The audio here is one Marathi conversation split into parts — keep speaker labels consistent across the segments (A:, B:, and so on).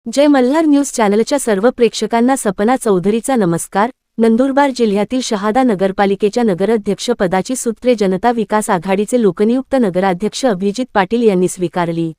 A: जय मल्हार न्यूज चॅनलच्या सर्व प्रेक्षकांना सपना चौधरीचा नमस्कार। नंदुरबार जिल्ह्यातील शहादा नगरपालिकेच्या नगराध्यक्ष पदाची सूत्रे जनता विकास आघाडीचे लोकनियुक्त नगराध्यक्ष अभिजित पाटील यांनी स्वीकारली।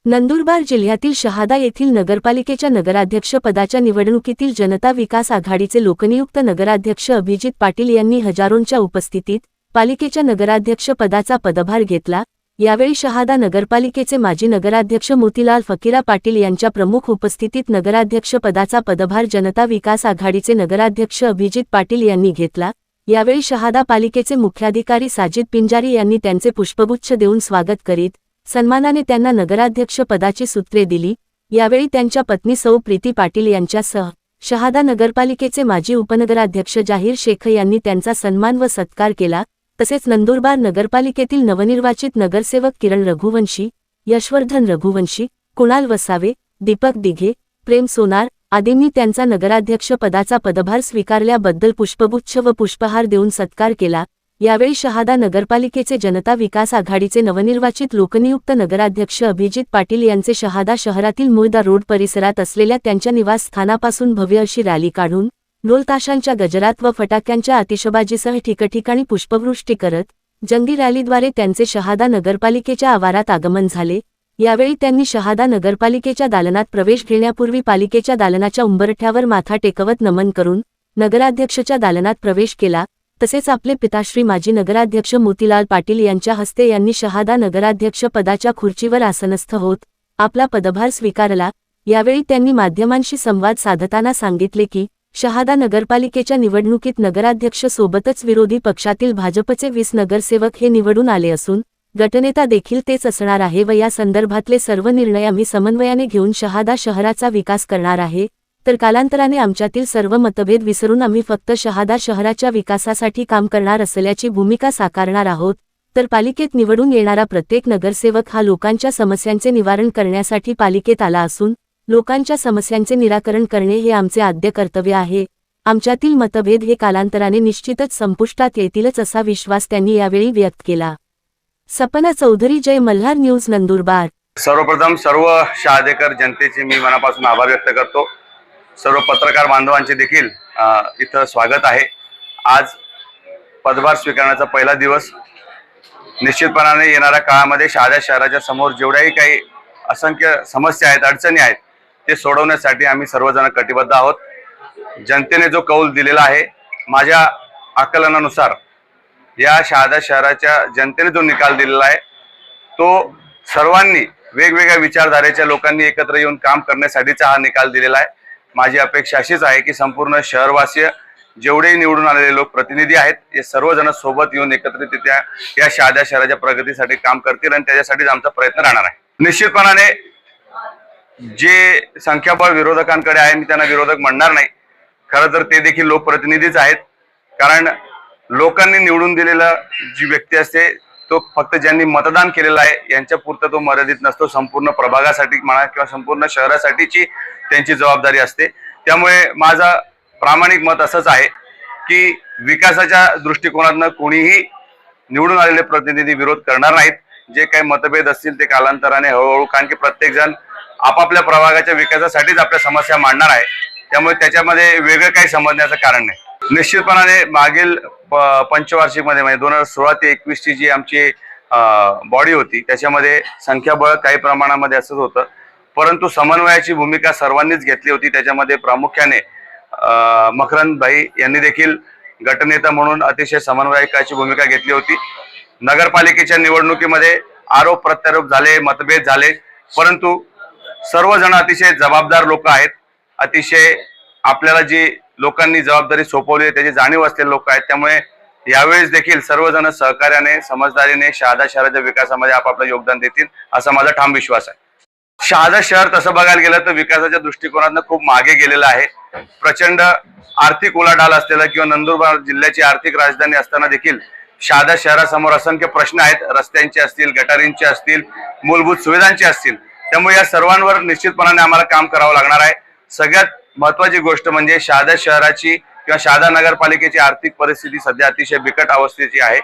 A: नंदुरबार जिल्ह्यातील शहादा येथील नगरपालिकेच्या नगराध्यक्ष पदाच्या निवडणुकीतील जनता विकास आघाडीचे लोकनियुक्त नगराध्यक्ष अभिजित पाटील यांनी हजारोंच्या उपस्थितीत पालिकेच्या नगराध्यक्ष पदाचा पदभार घेतला। यावेळी शहादा नगरपालिकेचे माजी नगराध्यक्ष मोतीलाल फकीरा पाटील यांच्या प्रमुख उपस्थितीत नगराध्यक्ष पदाचा पदभार जनता विकास आघाडीचे नगराध्यक्ष अभिजित पाटील यांनी घेतला। यावेळी शहादा पालिकेचे मुख्याधिकारी साजिद पिंजारी यांनी त्यांचे पुष्पगुच्छ देऊन स्वागत करीत सन्मानाने त्यांना नगराध्यक्ष पदाची सूत्रे दिली। यावेळी त्यांच्या पत्नी सौ प्रीती पाटील यांच्यासह शहादा नगरपालिकेचे माजी उपनगराध्यक्ष जाहीर शेख यांनी त्यांचा सन्मान व सत्कार केला। तसेच नंदुरबार नगरपालिकेतील नवनिर्वाचित नगरसेवक किरण रघुवंशी, यशवर्धन रघुवंशी, कुणाल वसावे, दीपक दिघे, प्रेम सोनार आदींनी त्यांचा नगराध्यक्ष पदाचा पदभार स्वीकारल्याबद्दल पुष्पगुच्छ व पुष्पहार देऊन सत्कार केला। यावेळी शहादा नगरपालिकेचे जनता विकास आघाडीचे नवनिर्वाचित लोकनियुक्त नगराध्यक्ष अभिजित पाटील यांचे शहादा शहरातील मुळदा रोड परिसरात असलेल्या त्यांच्या निवासस्थानापासून भव्य अशी रॅली काढून ढोलताशांच्या गजरात व फटाक्यांच्या आतिषबाजीसह ठिकठिकाणी पुष्पवृष्टी करत जंगी रॅलीद्वारे त्यांचे शहादा नगरपालिकेच्या आवारात आगमन झाले। यावेळी त्यांनी शहादा नगरपालिकेच्या दालनात प्रवेश घेण्यापूर्वी पालिकेच्या दालनाच्या उंबरठ्यावर माथा टेकवत नमन करून नगराध्यक्षच्या दालनात प्रवेश केला। तसेच आपले पिताश्री माजी नगराध्यक्ष मोतीलाल पाटील यांच्या हस्ते यांनी शहादा नगराध्यक्ष पदाच्या खुर्चीवर आसनस्थ होत आपला पदभार स्वीकारला। यावेळी त्यांनी माध्यमांशी संवाद साधताना सांगितले की शहादा नगरपालिकेच्या निवडणुकीत नगराध्यक्ष सोबतच विरोधी पक्षातील भाजपचे 20 नगरसेवक हे निवडून आले असून गटनेता देखील तेच असणार आहे व या संदर्भातले सर्व निर्णय आम्ही समन्वयाने घेऊन शहादा शहराचा विकास करणार आहे। तर कालांतराने आमच्यातील सर्व मतभेद विसरून आम्ही फक्त शहादा शहराच्या विकासासाठी काम करणार असल्याची भूमिका साकारणार आहोत। तर पालिकेत निवडून येणारा प्रत्येक नगरसेवक हा लोकांच्या समस्यांचे निवारण करण्यासाठी पालिकेत आला असून लोकांच्या समस्यांचे निराकरण करणे हे आमचे आद्य कर्तव्य आहे। आमच्यातील मतभेद हे कालांतराने निश्चितच संपुष्टात येतीलच असा विश्वास त्यांनी यावेळी व्यक्त केला। सपना चौधरी, जय मल्हार न्यूज, नंदुरबार।
B: सर्वप्रथम सर्व शहादेकर जनतेचे मी मनापासून आभार व्यक्त करतो। सर्व पत्रकार बांधवांचे देखील इथं स्वागत आहे। आज पदभार स्वीकारण्याचा पहिला दिवस। निश्चितपणाने येणाऱ्या काळामध्ये शहादा शहराच्या समोर जेवढ्याही काही असंख्य समस्या आहेत, अडचणी आहेत, ते सोडवण्यासाठी आम्ही सर्वजण कटिबद्ध आहोत। जनतेने जो कौल दिलेला आहे, माझ्या आकलनानुसार या शहादा शहराच्या जनतेने जो निकाल दिलेला आहे तो सर्वांनी वेगवेगळ्या विचारधारेच्या लोकांनी एकत्र येऊन काम करण्यासाठीचा हा निकाल दिलेला आहे। माझी अपेक्षा अशीच आहे की संपूर्ण शहरवासीय जेवढेही निवडून आलेले लोक प्रतिनिधी आहेत हे सर्वजण सोबत येऊन एकत्रितरित्या या शहादा शहराच्या प्रगतीसाठी काम करतील आणि त्याच्यासाठीच आमचा प्रयत्न राहणार आहे। निश्चितपणाने जे संख्याबळ विरोधकांकडे आहे, मी त्यांना विरोधक म्हणणार नाही, खरं तर ते देखील लोकप्रतिनिधीच आहेत। कारण लोकांनी निवडून दिलेला जी व्यक्ती असते तो फक्त ज्यांनी मतदान केलेलं आहे यांच्या पुरता तो मर्यादित नसतो, संपूर्ण प्रभागासाठी म्हणा किंवा संपूर्ण शहरासाठीची त्यांची जबाबदारी असते। त्यामुळे माझं प्रामाणिक मत असंच आहे की विकासाच्या दृष्टिकोनातून कोणीही निवडून आलेले प्रतिनिधी विरोध करणार नाहीत। जे काही मतभेद असतील ते कालांतराने हळूहळू, कारण की प्रत्येक जण आपापल्या प्रभागाच्या विकासासाठीच आपल्या समस्या मांडणार आहे, त्यामुळे त्याच्यामध्ये वेगळं काही समजण्याचं कारण नाही। निश्चितपणाने मागील पंचवार्षिकमध्ये म्हणजे 2016 ते 21 ची जी आमची बॉडी होती त्याच्यामध्ये संख्याबळ काही प्रमाणामध्ये असंच होतं, परंतु समन्वयाची भूमिका सर्वांनीच घेतली होती। त्याच्यामध्ये प्रामुख्याने मकरंद भाई यांनी देखील गटनेता म्हणून अतिशय समन्वयकाची भूमिका घेतली होती। नगरपालिकेच्या निवडणुकीमध्ये आरोप प्रत्यारोप झाले, मतभेद झाले, परंतु सर्वजण अतिशय जबाबदार लोक आहेत। अतिशय आपल्याला जी लोकांनी जबाबदारी सोपवली आहे त्याची जाणीव असलेले लोक आहेत। त्यामुळे यावेळेस देखील सर्वजण सहकार्याने, समजदारीने शहादा शहराच्या विकासामध्ये आपापलं योगदान देतील असा माझा ठाम विश्वास आहे। शहादा शहर तसं बघायला गेलं तर विकासाच्या दृष्टिकोनातून खूप मागे गेलेलं आहे। प्रचंड आर्थिक उलाढाल असलेला किंवा नंदुरबार जिल्ह्याची आर्थिक राजधानी असताना देखील शहादा शहरासमोर असंख्य प्रश्न आहेत, रस्त्यांचे असतील, गटारींचे असतील, मूलभूत सुविधांचे असतील। त्यामुळे या सर्वांवर निश्चितपणाने आम्हाला काम करावं लागणार आहे। सगळ्यात महत्त्वाची गोष्ट म्हणजे शहादा शहराची किंवा शहादा नगरपालिकेची आर्थिक परिस्थिती सध्या अतिशय बिकट अवस्थेची आहे।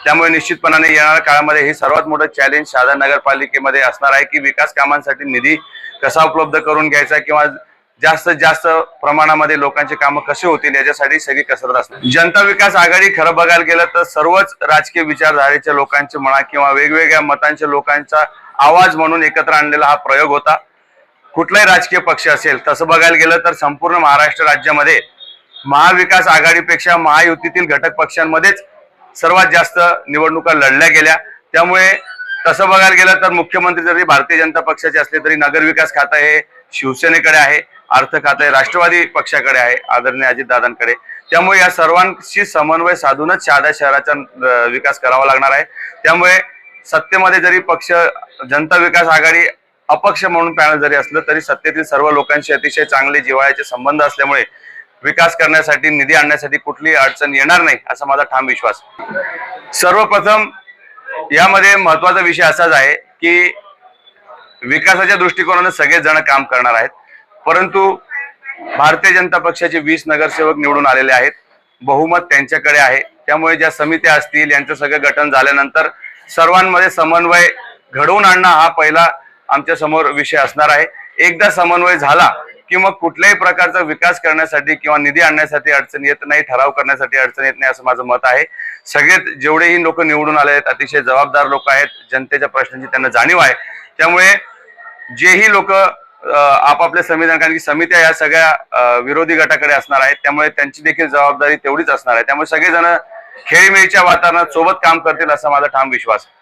B: त्यामुळे निश्चितपणाने येणाऱ्या काळामध्ये हे सर्वात मोठं चॅलेंज शहादा नगरपालिकेमध्ये असणार आहे की विकास कामांसाठी निधी कसा उपलब्ध करून घ्यायचा किंवा जास्तीत जास्त प्रमाणामध्ये लोकांची कामं कशी होतील याच्यासाठी सगळी कसरत असणार। जनता विकास आघाडी खरं बघायला गेलं तर सर्वच राजकीय विचारधारेच्या लोकांचे म्हणा किंवा वेगवेगळ्या मतांच्या लोकांचा आवाज म्हणून एकत्र आणलेला हा प्रयोग होता। कुठलाही राजकीय पक्ष असेल तसं बघायला गेलं तर संपूर्ण महाराष्ट्र राज्यामध्ये महाविकास आघाडीपेक्षा महायुतीतील घटक पक्षांमध्येच सर्वात जास्त निवडणुका लढल्या गेल्या। त्यामुळे तसं बघायला गेलं तर मुख्यमंत्री जरी भारतीय जनता पक्षाचे असले तरी नगरविकास खातं हे शिवसेनेकडे आहे, अर्थ खातं हे राष्ट्रवादी पक्षाकडे आहे, आदरणीय अजितदादांकडे। त्यामुळे या सर्वांशी समन्वय साधूनच शहादा शहराचा विकास करावा लागणार आहे। त्यामुळे सत्तेमध्ये जरी पक्ष जनता विकास आघाडी अपक्ष म्हणून पॅनल जरी असलं तरी सत्तेतील सर्व लोकांशी अतिशय चांगले जिव्हाळ्याचे संबंध असल्यामुळे विकास करण्यासाठी निधी आणण्यासाठी कुठलीही अडचण येणार नाही असा माझा ठाम विश्वास। सर्वप्रथम यामध्ये महत्त्वाचा विषय असाच आहे की विकासाच्या दृष्टिकोनाने सगळेच जण काम करणार आहेत, परंतु भारतीय जनता पक्षाचे 20 नगरसेवक निवडून आलेले आहेत, बहुमत त्यांच्याकडे आहे। त्यामुळे ज्या समित्या असतील यांचं सगळं गठन झाल्यानंतर सर्वांमध्ये समन्वय घडवून आणणं हा पहिला आमच्या समोर विषय असणार आहे। एकदा समन्वय झाला की मग कुठल्याही प्रकारचा विकास करण्यासाठी किंवा निधी आणण्यासाठी अडचण येत नाही, ठराव करण्यासाठी अडचण येत नाही असं माझं मत आहे। सगळे जेवढेही लोक निवडून आले आहेत अतिशय जबाबदार लोक आहेत, जनतेच्या प्रश्नांची त्यांना जाणीव आहे। त्यामुळे जेही लोक आपापल्या संविधान, कारण की समित्या या सगळ्या विरोधी गटाकडे असणार आहेत, त्यामुळे त्यांची देखील जबाबदारी तेवढीच असणार आहे। त्यामुळे सगळेजण खेळीमेळीच्या वातावरणात सोबत काम करतील असा माझा ठाम विश्वास आहे।